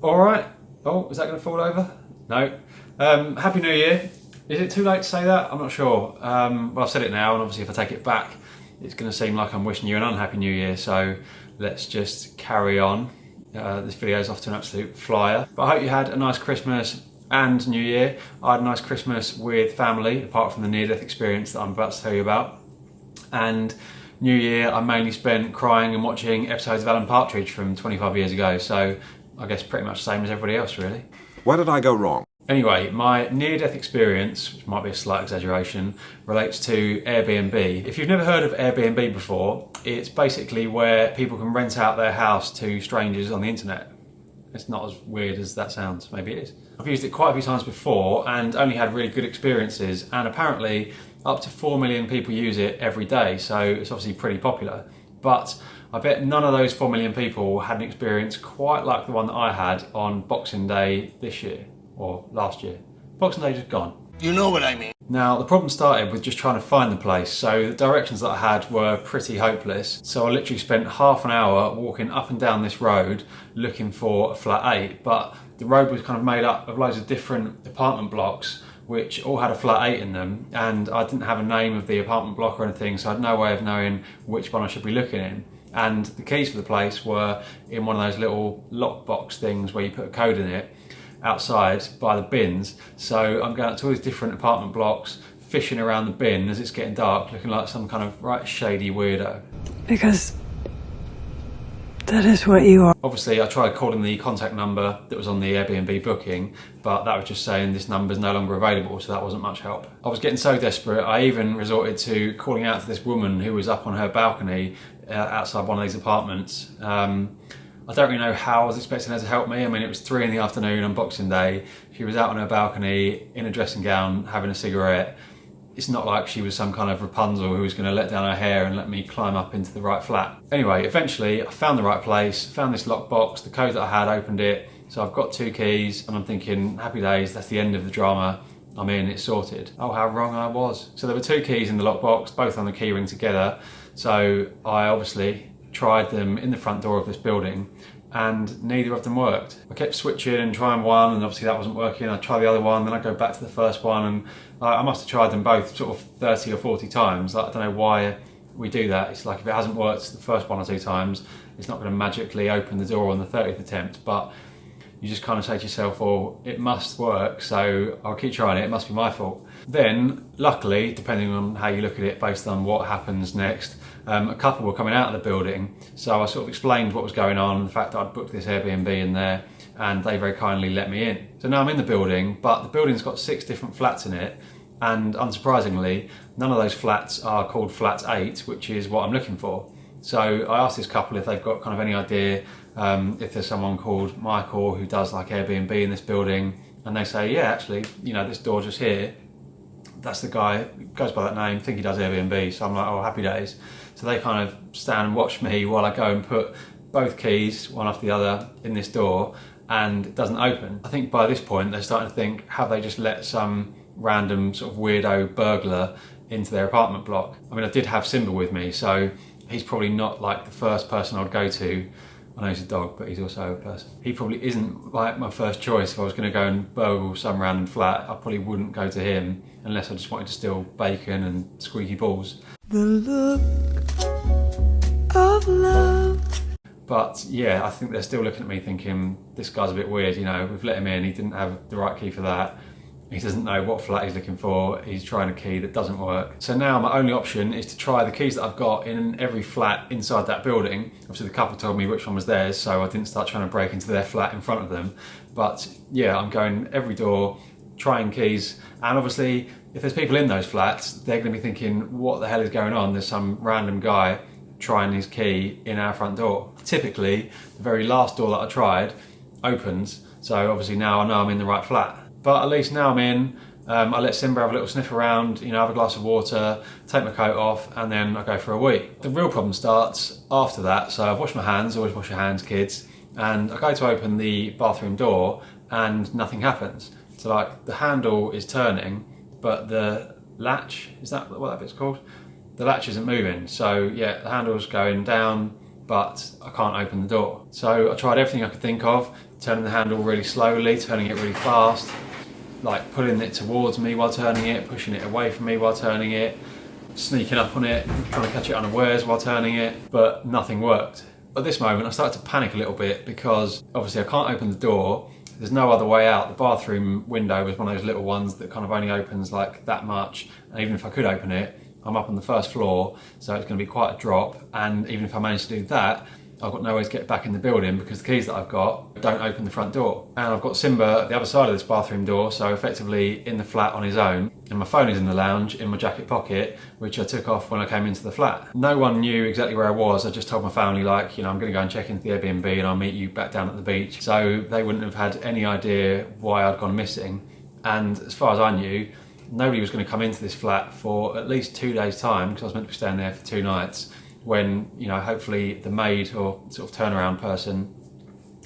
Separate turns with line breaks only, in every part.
All right. Oh, is that going to fall over? No. Happy New Year. Is it too late to say that? I'm not sure. Well, I've said it now, and obviously if I take it back, it's going to seem like I'm wishing you an unhappy New Year, so let's just carry on. This video is off to an absolute flyer. But I hope you had a nice Christmas and New Year. I had a nice Christmas with family, apart from the near-death experience that I'm about to tell you about. And New Year, I mainly spent crying and watching episodes of Alan Partridge from 25 years ago, so I guess pretty much the same as everybody else, really.
Where did I go wrong?
Anyway, my near-death experience, which might be a slight exaggeration, relates to Airbnb. If you've never heard of Airbnb before, it's basically where people can rent out their house to strangers on the internet. It's not as weird as that sounds, maybe it is. I've used it quite a few times before and only had really good experiences, and apparently up to 4 million people use it every day, so it's obviously pretty popular. But I bet none of those 4 million people had an experience quite like the one that I had on Boxing Day this year, or last year. Boxing Day just gone.
You know what I mean.
Now, the problem started with just trying to find the place, so the directions that I had were pretty hopeless. So I literally spent half an hour walking up and down this road looking for a flat 8, but the road was kind of made up of loads of different apartment blocks which all had a flat 8 in them, and I didn't have a name of the apartment block or anything, so I had no way of knowing which one I should be looking in. And the keys for the place were in one of those little lockbox things where you put a code in it outside by the bins. So I'm going out to all these different apartment blocks, fishing around the bin as it's getting dark, looking like some kind of right shady weirdo.
Because that is what you are.
Obviously, I tried calling the contact number that was on the Airbnb booking, but that was just saying this number is no longer available, so that wasn't much help. I was getting so desperate, I even resorted to calling out to this woman who was up on her balcony outside one of these apartments. I don't really know how I was expecting her to help me. I mean, it was 3 in the afternoon on Boxing Day. She was out on her balcony in a dressing gown having a cigarette. It's not like she was some kind of Rapunzel who was going to let down her hair and let me climb up into the right flat. Anyway, eventually I found the right place, found this lockbox, the code that I had, opened it. So I've got 2 keys and I'm thinking, happy days, that's the end of the drama. I'm in, it's sorted. Oh, how wrong I was. So there were 2 keys in the lockbox, both on the key ring together. So I obviously tried them in the front door of this building and neither of them worked. I kept switching and trying one, and obviously that wasn't working. I'd try the other one, then I'd go back to the first one, and I must have tried them both sort of 30 or 40 times. I don't know why we do that. It's like if it hasn't worked the first 1 or 2 times, it's not going to magically open the door on the 30th attempt, but you just kind of say to yourself, well, it must work, so I'll keep trying it, it must be my fault. Then, luckily, depending on how you look at it based on what happens next, a couple were coming out of the building, so I sort of explained what was going on, the fact that I'd booked this Airbnb in there, and they very kindly let me in. So now I'm in the building, but the building's got 6 different flats in it, and unsurprisingly, none of those flats are called flat 8, which is what I'm looking for. So I asked this couple if they've got kind of any idea if there's someone called Michael who does like Airbnb in this building, and they say, yeah, actually, you know, this door just here, that's the guy, goes by that name, think he does Airbnb. So I'm like, oh, happy days. So they kind of stand and watch me while I go and put both keys, one after the other, in this door, and it doesn't open. I think by this point they're starting to think, have they just let some random sort of weirdo burglar into their apartment block? I mean, I did have Simba with me, so he's probably not like the first person I'd go to. I know he's a dog, but he's also a person. He probably isn't like my first choice. If I was going to go and burgle some random flat, I probably wouldn't go to him unless I just wanted to steal bacon and squeaky balls.
The look of love.
But yeah, I think they're still looking at me thinking, this guy's a bit weird, you know, we've let him in, he didn't have the right key for that. He doesn't know what flat he's looking for, he's trying a key that doesn't work. So now my only option is to try the keys that I've got in every flat inside that building. Obviously the couple told me which one was theirs, so I didn't start trying to break into their flat in front of them. But yeah, I'm going every door, trying keys, and obviously if there's people in those flats, they're going to be thinking, what the hell is going on? There's some random guy trying his key in our front door. Typically, the very last door that I tried opens, so obviously now I know I'm in the right flat. But at least now I'm in, I let Simba have a little sniff around, you know, have a glass of water, take my coat off, and then I go for a wee. The real problem starts after that, so I've washed my hands, always wash your hands, kids, and I go to open the bathroom door and nothing happens. So like the handle is turning, but the latch, is that what that bit's called? The latch isn't moving, so yeah, the handle's going down, but I can't open the door. So I tried everything I could think of turning the handle really slowly, turning it really fast, like pulling it towards me while turning it, pushing it away from me while turning it, sneaking up on it, trying to catch it unawares while turning it, but nothing worked. At this moment I started to panic a little bit because obviously I can't open the door, there's no other way out. The bathroom window was one of those little ones that kind of only opens like that much, and even if I could open it, I'm up on the first floor, so it's going to be quite a drop, and even if I manage to do that, I've got no way to get back in the building because the keys that I've got don't open the front door. And I've got Simba at the other side of this bathroom door, so effectively in the flat on his own. And my phone is in the lounge in my jacket pocket, which I took off when I came into the flat. No one knew exactly where I was. I just told my family, like, I'm going to go and check into the Airbnb and I'll meet you back down at the beach. So they wouldn't have had any idea why I'd gone missing. And as far as I knew, nobody was going to come into this flat for at least 2 days' time, because I was meant to be staying there for 2 nights. When, hopefully the maid or sort of turnaround person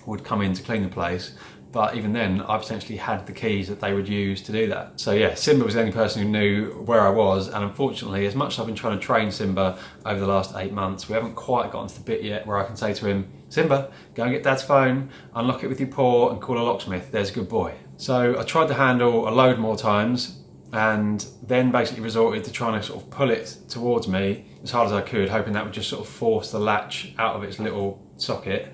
would come in to clean the place. But even then, I potentially had the keys that they would use to do that. So yeah, Simba was the only person who knew where I was. And unfortunately, as much as I've been trying to train Simba over the last 8 months, we haven't quite gotten to the bit yet where I can say to him, Simba, go and get Dad's phone, unlock it with your paw and call a locksmith, there's a good boy. So I tried the handle a load more times, and then basically resorted to trying to sort of pull it towards me as hard as I could, hoping that would just sort of force the latch out of its little socket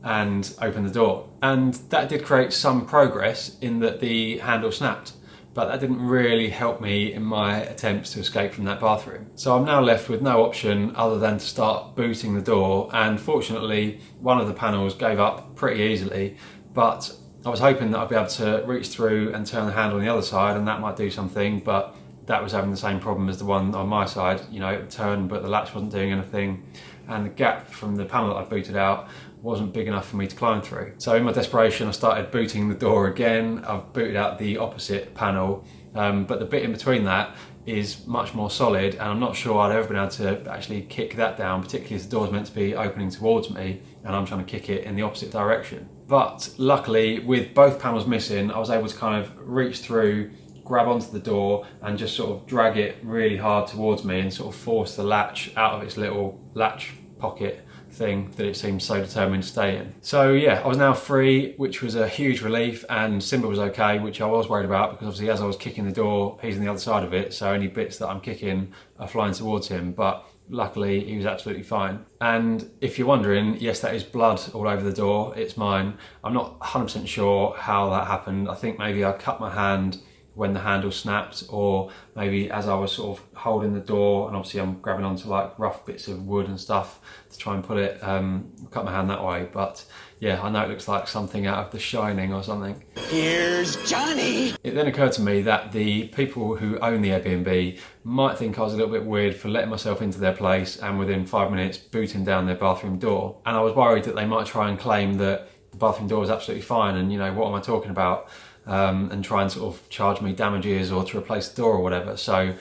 and open the door. And that did create some progress in that the handle snapped, but that didn't really help me in my attempts to escape from that bathroom. So I'm now left with no option other than to start booting the door, and fortunately one of the panels gave up pretty easily, but I was hoping that I'd be able to reach through and turn the handle on the other side, and that might do something, but that was having the same problem as the one on my side. It would turn, but the latch wasn't doing anything, and the gap from the panel that I booted out wasn't big enough for me to climb through. So in my desperation, I started booting the door again. I've booted out the opposite panel, but the bit in between that is much more solid, and I'm not sure I'd ever been able to actually kick that down, particularly as the door's meant to be opening towards me and I'm trying to kick it in the opposite direction. But luckily, with both panels missing, I was able to kind of reach through, grab onto the door and just sort of drag it really hard towards me and sort of force the latch out of its little latch pocket thing that it seemed so determined to stay in. So yeah, I was now free, which was a huge relief, and Simba was okay, which I was worried about because obviously as I was kicking the door, he's on the other side of it, so any bits that I'm kicking are flying towards him, but luckily he was absolutely fine. And if you're wondering, yes, that is blood all over the door, it's mine. I'm not 100% sure how that happened. I think maybe I cut my hand when the handle snapped, or maybe as I was sort of holding the door, and obviously I'm grabbing onto like rough bits of wood and stuff to try and pull it, cut my hand that way. But yeah, I know it looks like something out of The Shining or something.
Here's Johnny!
It then occurred to me that the people who own the Airbnb might think I was a little bit weird for letting myself into their place and within 5 minutes booting down their bathroom door. And I was worried that they might try and claim that the bathroom door was absolutely fine and, what am I talking about? And try and sort of charge me damages or to replace the door or whatever. So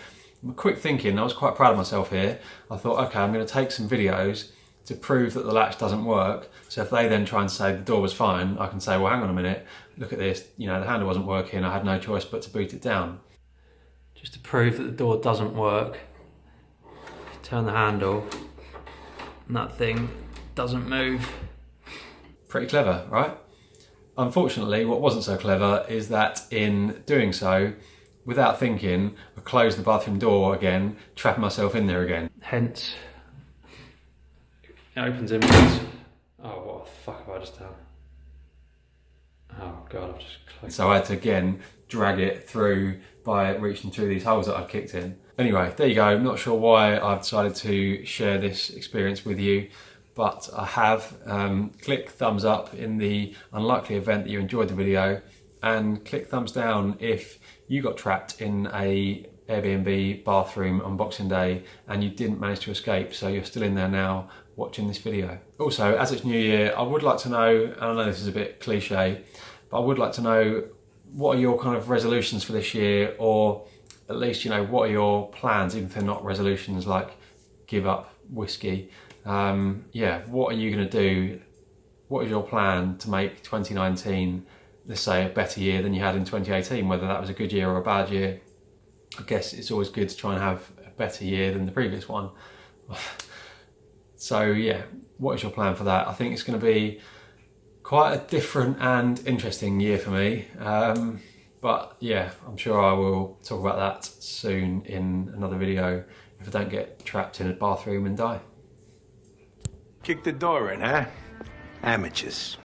quick thinking, I was quite proud of myself here. I thought, okay, I'm going to take some videos to prove that the latch doesn't work. So if they then try and say the door was fine, I can say, well, hang on a minute, look at this, the handle wasn't working, I had no choice but to boot it down. Just to prove that the door doesn't work, turn the handle and that thing doesn't move. Pretty clever, right? Unfortunately, what wasn't so clever is that in doing so, without thinking, I closed the bathroom door again, trapping myself in there again. Hence, it opens inwards. Oh, what the fuck have I just done? Oh God, I've just closed. So I had to again drag it through by reaching through these holes that I'd kicked in. Anyway, there you go. I'm not sure why I've decided to share this experience with you, but I have. Click thumbs up in the unlikely event that you enjoyed the video, and click thumbs down if you got trapped in a Airbnb bathroom on Boxing Day and you didn't manage to escape, so you're still in there now watching this video. Also, as it's New Year, I would like to know, and I know this is a bit cliche, but I would like to know, what are your kind of resolutions for this year, or at least, what are your plans, even if they're not resolutions like give up whiskey. Yeah, what are you going to do? What is your plan to make 2019, let's say, a better year than you had in 2018, whether that was a good year or a bad year? I guess it's always good to try and have a better year than the previous one. So yeah, what is your plan for that? I think it's going to be Quite a different and interesting year for me. But yeah, I'm sure I will talk about that soon in another video if I don't get trapped in a bathroom and die.
Kick the door in, huh? Amateurs.